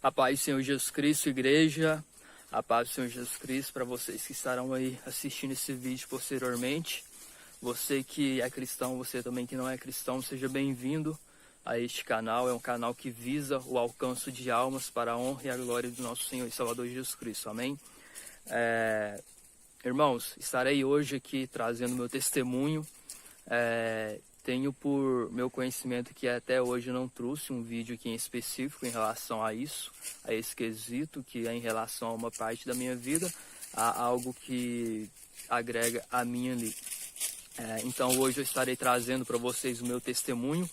A paz do Senhor Jesus Cristo, igreja. A paz do Senhor Jesus Cristo para vocês que estarão aí assistindo esse vídeo posteriormente. Você que é cristão, você também que não é cristão, seja bem-vindo a este canal. É um canal que visa o alcance de almas para a honra e a glória do nosso Senhor e Salvador Jesus Cristo. Amém? Irmãos, estarei hoje aqui trazendo meu testemunho. Tenho por meu conhecimento que até hoje eu não trouxe um vídeo aqui em específico em relação a isso, a esse quesito, que é em relação a uma parte da minha vida, a algo que agrega a minha ali. Então hoje eu estarei trazendo para vocês o meu testemunho,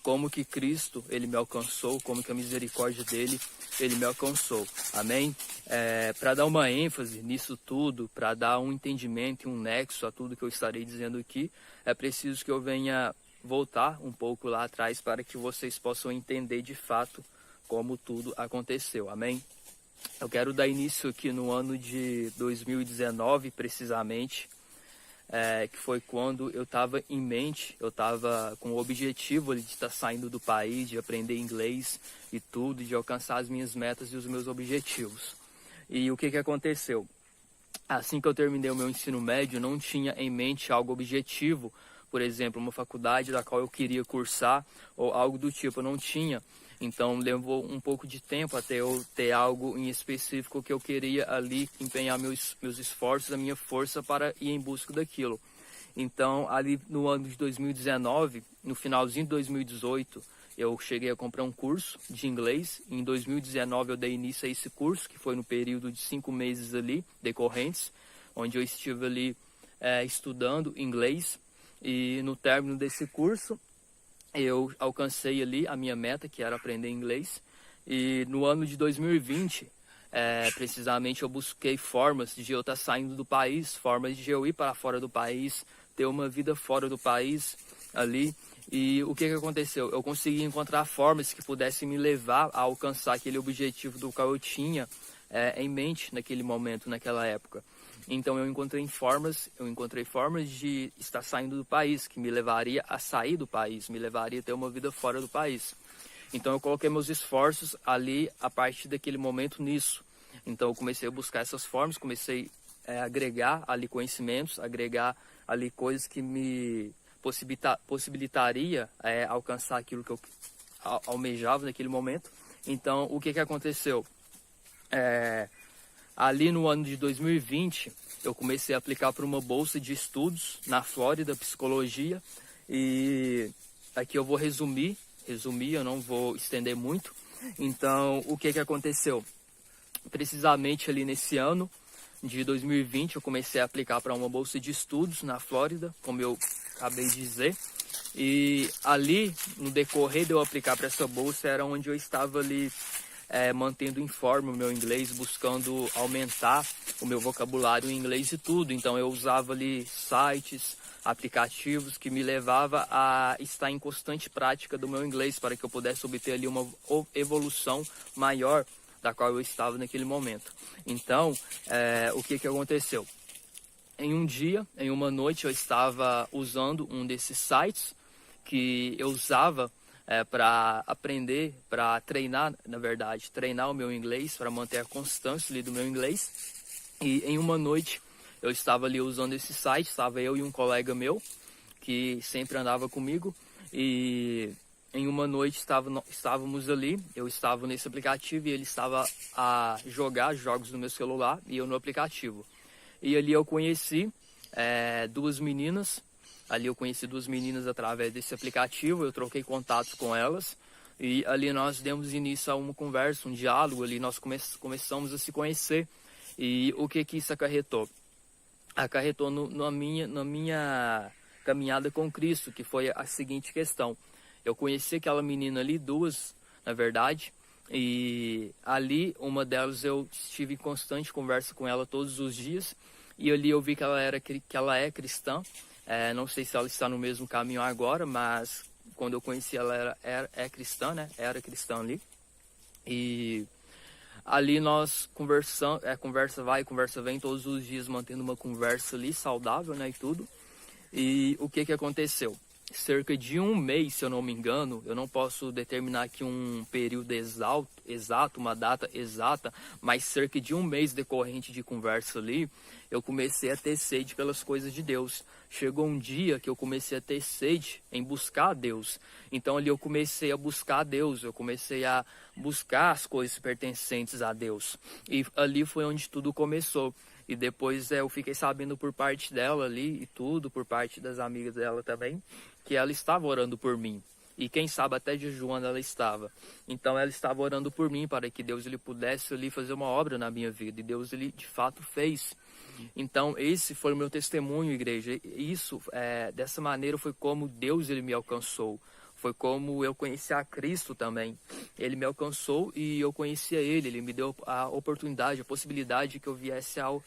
como que Cristo, Ele me alcançou, como que a misericórdia dEle, Ele me alcançou. Amém? Para dar uma ênfase nisso tudo, para dar um entendimento e um nexo a tudo que eu estarei dizendo aqui, é preciso que eu venha voltar um pouco lá atrás para que vocês possam entender de fato como tudo aconteceu. Amém? Eu quero dar início aqui no ano de 2019, precisamente, que foi quando eu estava em mente, eu estava com o objetivo de estar saindo do país, de aprender inglês e tudo, de alcançar as minhas metas e os meus objetivos. E o que aconteceu? Assim que eu terminei o meu ensino médio, não tinha em mente algo objetivo, por exemplo, uma faculdade da qual eu queria cursar ou algo do tipo, eu não tinha. Então levou um pouco de tempo até eu ter algo em específico que eu queria ali empenhar meus esforços, a minha força para ir em busca daquilo. Então ali no ano de 2019, no finalzinho de 2018, eu cheguei a comprar um curso de inglês. Em 2019 eu dei início a esse curso, que foi no período de 5 meses ali, decorrentes, onde eu estive ali estudando inglês. E no término desse curso, eu alcancei ali a minha meta, que era aprender inglês. E no ano de 2020, precisamente, eu busquei formas de eu estar saindo do país, formas de eu ir para fora do país, ter uma vida fora do país ali. E o que aconteceu? Eu consegui encontrar formas que pudessem me levar a alcançar aquele objetivo do qual eu tinha em mente naquele momento, naquela época. Então eu encontrei formas de estar saindo do país, que me levaria a sair do país, me levaria a ter uma vida fora do país. Então eu coloquei meus esforços ali a partir daquele momento nisso. Então eu comecei a buscar essas formas, comecei a agregar ali conhecimentos, agregar ali coisas que me possibilitaria alcançar aquilo que eu almejava naquele momento. Então o que aconteceu? Ali no ano de 2020, eu comecei a aplicar para uma bolsa de estudos na Flórida, psicologia. E aqui eu vou resumir, eu não vou estender muito. Então, o que aconteceu? Precisamente ali nesse ano de 2020, eu comecei a aplicar para uma bolsa de estudos na Flórida, como eu acabei de dizer. E ali, no decorrer de eu aplicar para essa bolsa, era onde eu estava ali mantendo em forma o meu inglês, buscando aumentar o meu vocabulário em inglês e tudo. Então eu usava ali sites, aplicativos que me levava a estar em constante prática do meu inglês para que eu pudesse obter ali uma evolução maior da qual eu estava naquele momento. Então, o que aconteceu? Em um dia, em uma noite, eu estava usando um desses sites que eu usava para aprender, para treinar, na verdade, treinar o meu inglês, para manter a constância ali do meu inglês. E em uma noite eu estava ali usando esse site, estava eu e um colega meu, que sempre andava comigo, e em uma noite estávamos ali, eu estava nesse aplicativo e ele estava a jogar jogos no meu celular e eu no aplicativo. E ali eu conheci duas meninas. Ali eu conheci duas meninas através desse aplicativo, eu troquei contatos com elas e ali nós demos início a uma conversa, um diálogo, ali nós começamos a se conhecer. E o que isso acarretou? Acarretou na minha caminhada com Cristo, que foi a seguinte questão. Eu conheci aquela menina ali, duas, na verdade, e ali uma delas eu estive em constante conversa com ela todos os dias e ali eu vi que ela é cristã. Não sei se ela está no mesmo caminho agora, mas quando eu conheci ela é cristã, né? Era cristã ali. E ali nós conversamos, conversa vai, conversa vem, todos os dias mantendo uma conversa ali saudável, né? E tudo. E o que aconteceu? cerca de um mês, se eu não me engano, eu não posso determinar aqui um período exato, uma data exata, mas cerca de um mês decorrente de conversa ali, eu comecei a ter sede pelas coisas de Deus. Chegou um dia que eu comecei a ter sede em buscar a Deus. Então ali eu comecei a buscar a Deus, eu comecei a buscar as coisas pertencentes a Deus. E ali foi onde tudo começou. E depois eu fiquei sabendo por parte dela ali e tudo, por parte das amigas dela também, que ela estava orando por mim. E quem sabe até jejuando ela estava. Então ela estava orando por mim para que Deus ele pudesse ali fazer uma obra na minha vida. E Deus ele de fato fez. Então esse foi o meu testemunho, igreja. Isso, dessa maneira foi como Deus ele me alcançou. Foi como eu conheci a Cristo também. Ele me alcançou e eu conhecia Ele. Ele me deu a oportunidade, a possibilidade que eu viesse ao...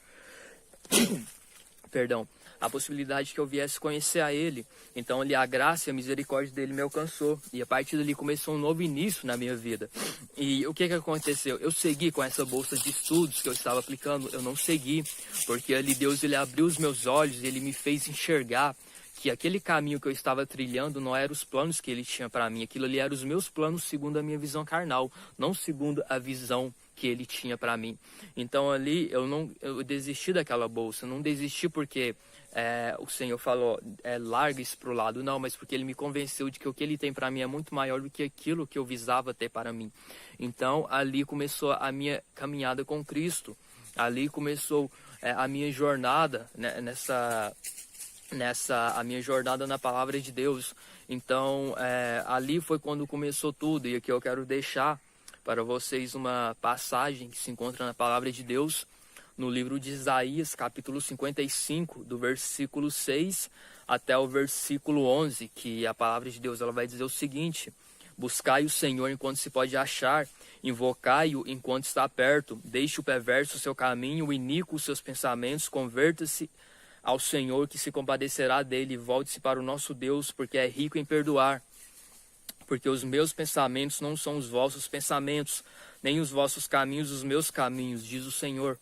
Perdão. A possibilidade que eu viesse conhecer a Ele. Então, ali, a graça e a misericórdia dele me alcançou. E a partir dali começou um novo início na minha vida. E o que aconteceu? Eu segui com essa bolsa de estudos que eu estava aplicando. Eu não segui, porque ali Deus ele abriu os meus olhos e Ele me fez enxergar que aquele caminho que eu estava trilhando não eram os planos que Ele tinha para mim. Aquilo ali eram os meus planos segundo a minha visão carnal, não segundo a visão que Ele tinha para mim. Então ali eu desisti daquela bolsa. Não desisti porque o Senhor falou, larga isso para o lado. Não, mas porque Ele me convenceu de que o que Ele tem para mim é muito maior do que aquilo que eu visava ter para mim. Então ali começou a minha caminhada com Cristo. Ali começou a minha jornada, né, a minha jornada na palavra de Deus. Então ali foi quando começou tudo. E aqui eu quero deixar para vocês uma passagem que se encontra na palavra de Deus no livro de Isaías, capítulo 55, do versículo 6 até o versículo 11, que a palavra de Deus ela vai dizer o seguinte: buscai o Senhor enquanto se pode achar, invocai-o enquanto está perto, deixe o perverso o seu caminho, o iníquo os seus pensamentos, converta-se ao Senhor que se compadecerá dele, volte-se para o nosso Deus, porque é rico em perdoar. Porque os meus pensamentos não são os vossos pensamentos, nem os vossos caminhos os meus caminhos, diz o Senhor.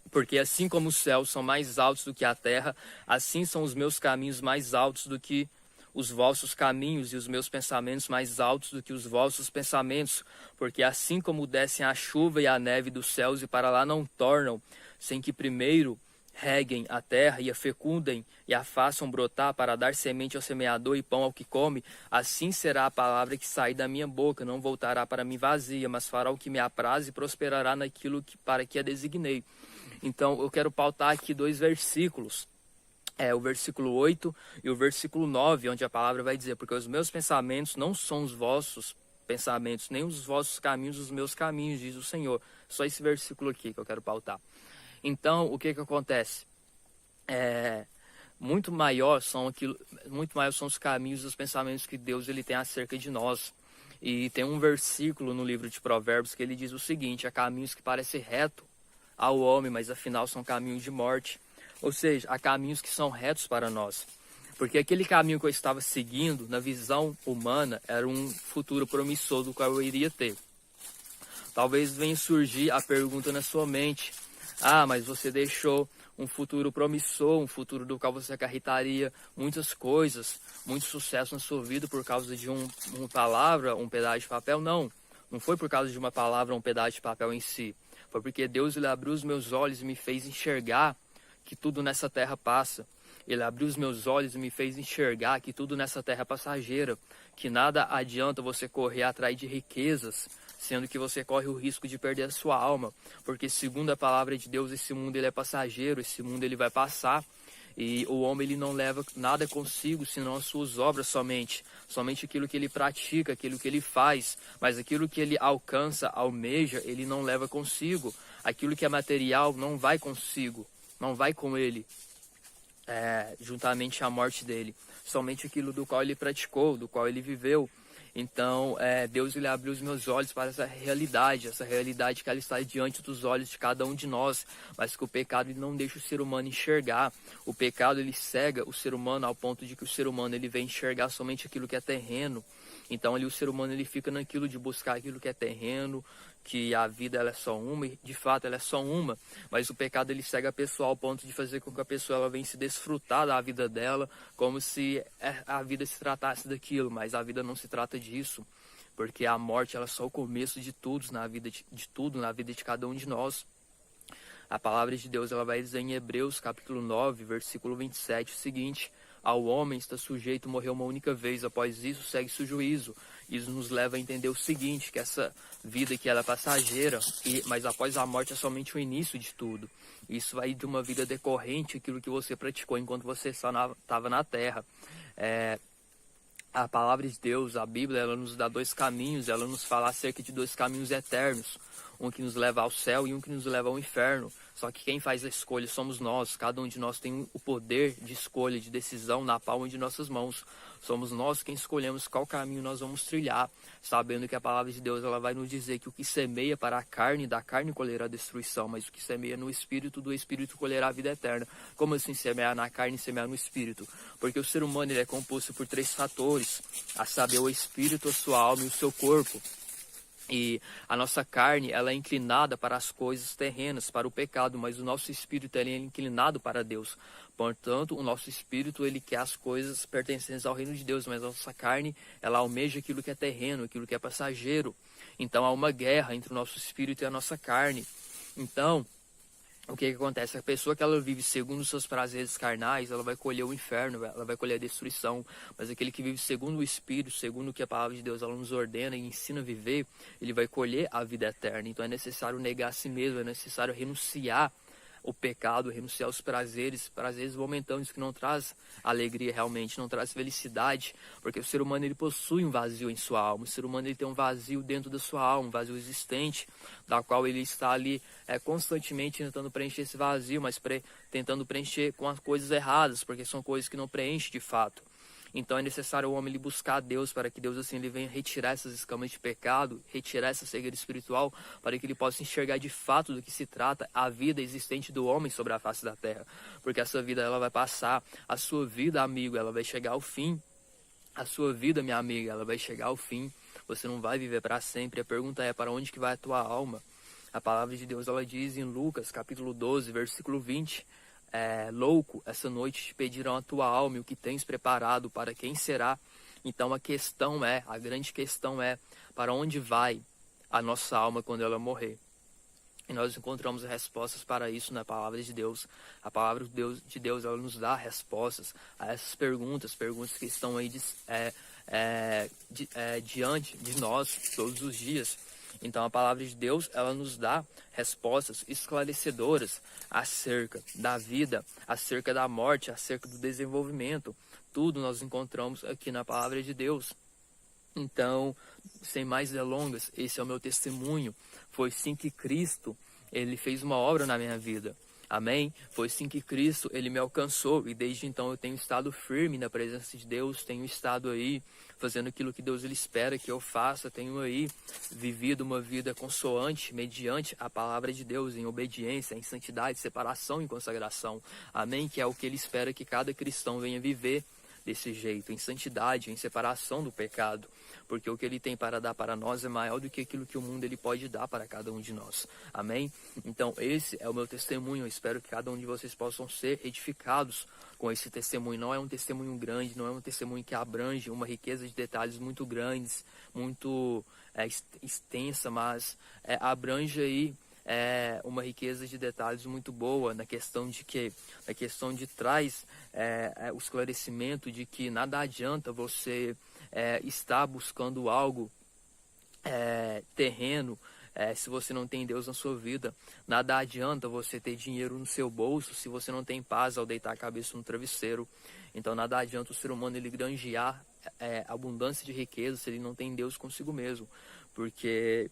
Porque assim como os céus são mais altos do que a terra, assim são os meus caminhos mais altos do que os vossos caminhos, e os meus pensamentos mais altos do que os vossos pensamentos. Porque assim como descem a chuva e a neve dos céus e para lá não tornam, sem que primeiro reguem a terra e a fecundem e a façam brotar para dar semente ao semeador e pão ao que come, assim será a palavra que sair da minha boca, não voltará para mim vazia, mas fará o que me apraz e prosperará naquilo para que a designei. Então eu quero pautar aqui 2 versículos, o versículo 8 e o versículo 9, onde a palavra vai dizer: porque os meus pensamentos não são os vossos pensamentos, nem os vossos caminhos os meus caminhos, diz o Senhor. Só esse versículo aqui que eu quero pautar. Então, o que acontece? Muito maior são os caminhos e os pensamentos que Deus ele tem acerca de nós. E tem um versículo no livro de Provérbios que ele diz o seguinte: há caminhos que parecem retos ao homem, mas afinal são caminhos de morte. Ou seja, há caminhos que são retos para nós. Porque aquele caminho que eu estava seguindo, na visão humana, era um futuro promissor do qual eu iria ter. Talvez venha surgir a pergunta na sua mente: ah, mas você deixou um futuro promissor, um futuro do qual você acarretaria muitas coisas, muito sucesso na sua vida por causa de uma palavra, um pedaço de papel? Não, não foi por causa de uma palavra ou um pedaço de papel em si. Foi porque Deus ele abriu os meus olhos e me fez enxergar que tudo nessa terra passa. Ele abriu os meus olhos e me fez enxergar que tudo nessa terra é passageira, que nada adianta você correr atrás de riquezas, sendo que você corre o risco de perder a sua alma, porque segundo a palavra de Deus, esse mundo ele é passageiro, esse mundo ele vai passar, e o homem ele não leva nada consigo, senão as suas obras somente aquilo que ele pratica, aquilo que ele faz, mas aquilo que ele alcança, almeja, ele não leva consigo. Aquilo que é material não vai consigo, não vai com ele, juntamente à morte dele, somente aquilo do qual ele praticou, do qual ele viveu. Então, Deus ele abriu os meus olhos para essa realidade que ela está diante dos olhos de cada um de nós, mas que o pecado ele não deixa o ser humano enxergar. O pecado ele cega o ser humano ao ponto de que o ser humano ele vem enxergar somente aquilo que é terreno. Então ali o ser humano ele fica naquilo de buscar aquilo que é terreno, que a vida ela é só uma, e de fato ela é só uma, mas o pecado ele cega a pessoa ao ponto de fazer com que a pessoa ela venha se desfrutar da vida dela, como se a vida se tratasse daquilo, mas a vida não se trata disso, porque a morte ela é só o começo de tudo na vida de tudo, na vida de cada um de nós. A palavra de Deus ela vai dizer em Hebreus capítulo 9, versículo 27, o seguinte: ao homem está sujeito a morrer uma única vez, após isso segue-se o juízo. Isso nos leva a entender o seguinte, que essa vida que ela é passageira, mas após a morte é somente o início de tudo. Isso vai de uma vida decorrente, aquilo que você praticou enquanto você estava na terra. A palavra de Deus, a Bíblia, ela nos dá dois caminhos, ela nos fala acerca de dois caminhos eternos, um que nos leva ao céu e um que nos leva ao inferno. Só que quem faz a escolha somos nós, cada um de nós tem o poder de escolha, de decisão na palma de nossas mãos. Somos nós quem escolhemos qual caminho nós vamos trilhar, sabendo que a palavra de Deus ela vai nos dizer que o que semeia para a carne, da carne colherá a destruição, mas o que semeia no Espírito, do Espírito colherá a vida eterna. Como assim semear na carne e semear no Espírito? Porque o ser humano ele é composto por três fatores, a saber, o Espírito, a sua alma e o seu corpo. E a nossa carne, ela é inclinada para as coisas terrenas, para o pecado, mas o nosso espírito ele é inclinado para Deus. Portanto, o nosso espírito, ele quer as coisas pertencentes ao reino de Deus, mas a nossa carne, ela almeja aquilo que é terreno, aquilo que é passageiro. Então, há uma guerra entre o nosso espírito e a nossa carne. Então, o que acontece? A pessoa que ela vive segundo os seus prazeres carnais, ela vai colher o inferno, ela vai colher a destruição. Mas aquele que vive segundo o Espírito, segundo o que a palavra de Deus ela nos ordena e ensina a viver, ele vai colher a vida eterna. Então é necessário negar a si mesmo, é necessário renunciar o pecado, renunciar aos prazeres momentâneos que não traz alegria realmente, não traz felicidade, porque o ser humano ele possui um vazio em sua alma, o ser humano ele tem um vazio dentro da sua alma, um vazio existente, da qual ele está ali constantemente tentando preencher esse vazio, mas tentando preencher com as coisas erradas, porque são coisas que não preenchem de fato. Então é necessário o homem ele buscar a Deus para que Deus assim ele venha retirar essas escamas de pecado, retirar essa cegueira espiritual, para que ele possa enxergar de fato do que se trata a vida existente do homem sobre a face da terra. Porque essa vida ela vai passar, a sua vida, amigo, ela vai chegar ao fim. A sua vida, minha amiga, ela vai chegar ao fim. Você não vai viver para sempre. A pergunta é: para onde que vai a tua alma? A palavra de Deus ela diz em Lucas capítulo 12, versículo 20: louco, essa noite te pedirão a tua alma e o que tens preparado para quem será. Então a grande questão é, para onde vai a nossa alma quando ela morrer? E nós encontramos respostas para isso na palavra de Deus. A palavra de Deus ela nos dá respostas a essas perguntas que estão aí diante de nós todos os dias. Então a palavra de Deus ela nos dá respostas esclarecedoras acerca da vida, acerca da morte, acerca do desenvolvimento. Tudo nós encontramos aqui na palavra de Deus. Então, sem mais delongas, esse é o meu testemunho. Foi sim que Cristo ele fez uma obra na minha vida. Amém? Foi sim que Cristo ele me alcançou e desde então eu tenho estado firme na presença de Deus, tenho estado aí fazendo aquilo que Deus ele espera que eu faça, tenho aí vivido uma vida consoante, mediante a palavra de Deus, em obediência, em santidade, separação e consagração. Amém? Que é o que ele espera que cada cristão venha viver desse jeito, em santidade, em separação do pecado, porque o que ele tem para dar para nós é maior do que aquilo que o mundo ele pode dar para cada um de nós. Amém? Então esse é o meu testemunho. Eu espero que cada um de vocês possam ser edificados com esse testemunho. Não é um testemunho grande, não é um testemunho que abrange uma riqueza de detalhes muito grandes, muito extensa, mas abrange aí uma riqueza de detalhes muito boa na questão de traz o esclarecimento de que nada adianta você estar buscando algo terreno se você não tem Deus na sua vida. Nada adianta você ter dinheiro no seu bolso se você não tem paz ao deitar a cabeça no travesseiro. Então nada adianta o ser humano ele granjear abundância de riqueza se ele não tem Deus consigo mesmo, porque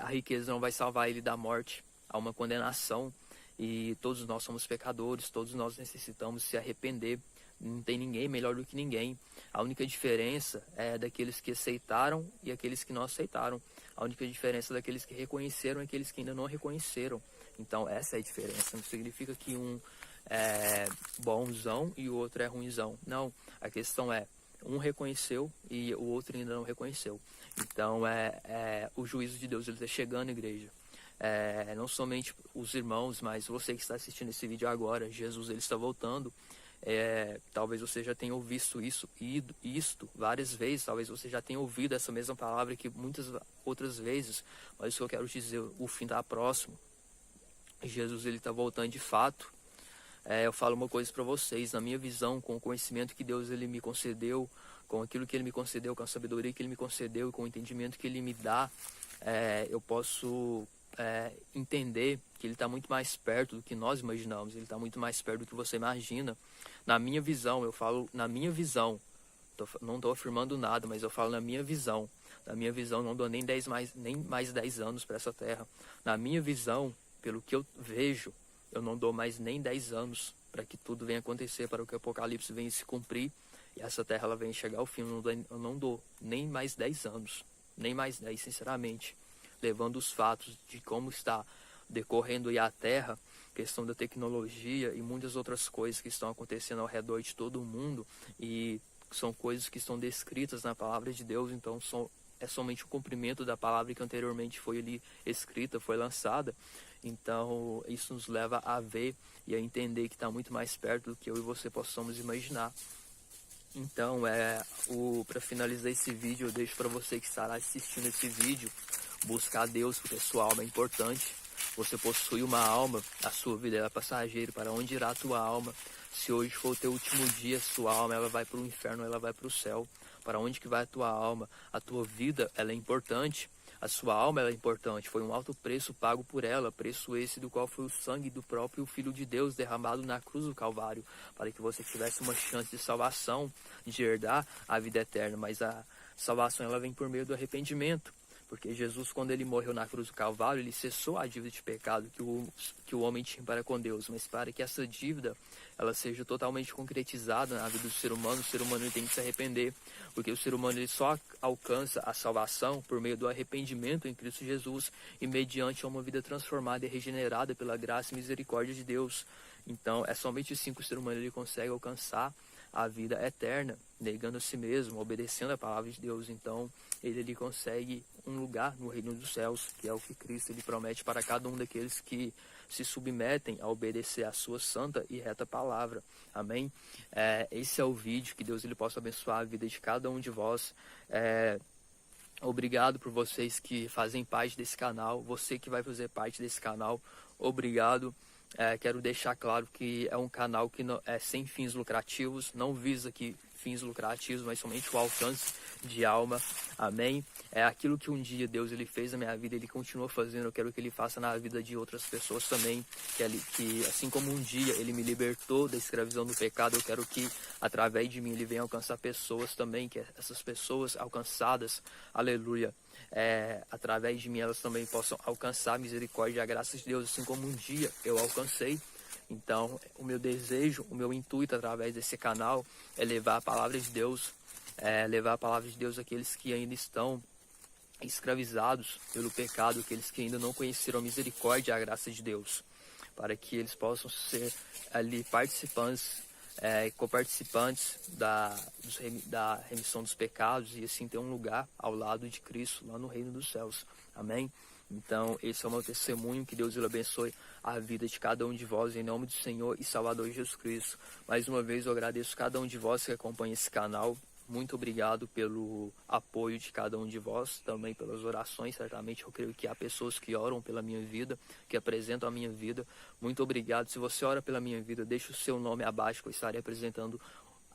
a riqueza não vai salvar ele da morte, há uma condenação, e todos nós somos pecadores, todos nós necessitamos se arrepender, não tem ninguém melhor do que ninguém. A única diferença é daqueles que aceitaram e aqueles que não aceitaram. A única diferença é daqueles que reconheceram e aqueles que ainda não reconheceram. Então essa é a diferença, não significa que um é bonzão e o outro é ruinzão. Não, a questão é Um reconheceu e o outro ainda não reconheceu. Então, o juízo de Deus, ele está chegando, igreja. Não somente os irmãos, mas você que está assistindo esse vídeo agora, Jesus, ele está voltando. Talvez você já tenha visto isto várias vezes, talvez você já tenha ouvido essa mesma palavra que muitas outras vezes, mas o que eu quero dizer, o fim está próximo. Jesus, ele está voltando de fato. Eu falo uma coisa para vocês, na minha visão, com o conhecimento que Deus ele me concedeu, com aquilo que ele me concedeu, com a sabedoria que ele me concedeu e com o entendimento que ele me dá, eu posso entender que ele está muito mais perto do que nós imaginamos, ele está muito mais perto do que você imagina. Na minha visão, eu falo na minha visão, não estou afirmando nada, mas eu falo na minha visão. Na minha visão, não dou nem mais 10 anos para essa terra. Na minha visão, pelo que eu vejo, eu não dou mais nem 10 anos para que tudo venha acontecer, para que o Apocalipse venha se cumprir e essa terra ela venha chegar ao fim. Eu não dou nem mais 10 anos, nem mais 10, sinceramente. Levando os fatos de como está decorrendo aí a terra, questão da tecnologia e muitas outras coisas que estão acontecendo ao redor de todo o mundo, e são coisas que estão descritas na palavra de Deus, então é somente o cumprimento da palavra que anteriormente foi ali escrita, foi lançada. Então isso nos leva a ver e a entender que está muito mais perto do que eu e você possamos imaginar. Então, para finalizar esse vídeo, eu deixo para você que estará assistindo esse vídeo, buscar a Deus, porque a sua alma é importante. Você possui uma alma, a sua vida é passageira. Para onde irá a tua alma? Se hoje for o teu último dia, sua alma ela vai para o inferno, ela vai para o céu. Para onde que vai a tua alma? A tua vida ela é importante. A sua alma ela é importante, foi um alto preço pago por ela, preço esse do qual foi o sangue do próprio Filho de Deus derramado na cruz do Calvário, para que você tivesse uma chance de salvação, de herdar a vida eterna. Mas a salvação ela vem por meio do arrependimento, porque Jesus, quando ele morreu na cruz do Calvário, ele cessou a dívida de pecado que o homem tinha para com Deus, mas para que essa dívida ela seja totalmente concretizada na vida do ser humano, o ser humano ele tem que se arrepender, porque o ser humano ele só alcança a salvação por meio do arrependimento em Cristo Jesus e mediante uma vida transformada e regenerada pela graça e misericórdia de Deus. Então, é somente assim que o ser humano ele consegue alcançar a vida eterna, negando a si mesmo, obedecendo a palavra de Deus. Então, ele consegue um lugar no reino dos céus, que é o que Cristo ele promete para cada um daqueles que se submetem a obedecer a sua santa e reta palavra. Amém? Esse é o vídeo, que Deus ele possa abençoar a vida de cada um de vós. Obrigado por vocês que fazem parte desse canal, você que vai fazer parte desse canal, obrigado. Quero deixar claro que é um canal que não, é sem fins lucrativos, não visa aqui fins lucrativos, mas somente o alcance de alma. Amém? É aquilo que um dia Deus ele fez na minha vida, ele continua fazendo. Eu quero que ele faça na vida de outras pessoas também, que assim como um dia ele me libertou da escravidão do pecado, eu quero que através de mim ele venha alcançar pessoas também, que essas pessoas alcançadas, aleluia, através de mim elas também possam alcançar a misericórdia e a graça de Deus, assim como um dia eu alcancei. Então, o meu desejo, o meu intuito através desse canal é levar a palavra de Deus, àqueles que ainda estão escravizados pelo pecado, aqueles que ainda não conheceram a misericórdia e a graça de Deus, para que eles possam ser ali participantes, coparticipantes da remissão dos pecados e assim ter um lugar ao lado de Cristo lá no reino dos céus. Amém? Então, esse é o meu testemunho, que Deus ele abençoe a vida de cada um de vós, em nome do Senhor e Salvador Jesus Cristo. Mais uma vez, eu agradeço cada um de vós que acompanha esse canal. Muito obrigado pelo apoio de cada um de vós, também pelas orações. Certamente eu creio que há pessoas que oram pela minha vida, que apresentam a minha vida. Muito obrigado. Se você ora pela minha vida, deixe o seu nome abaixo, que eu estarei apresentando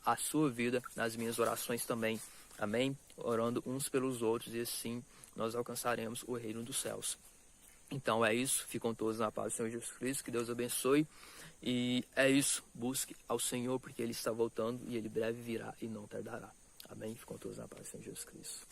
a sua vida nas minhas orações também. Amém? Orando uns pelos outros, e assim nós alcançaremos o reino dos céus. Então é isso, ficam todos na paz do Senhor Jesus Cristo, que Deus abençoe. E é isso, busque ao Senhor, porque Ele está voltando e Ele breve virá e não tardará. Amém? Ficam todos na paz do Senhor Jesus Cristo.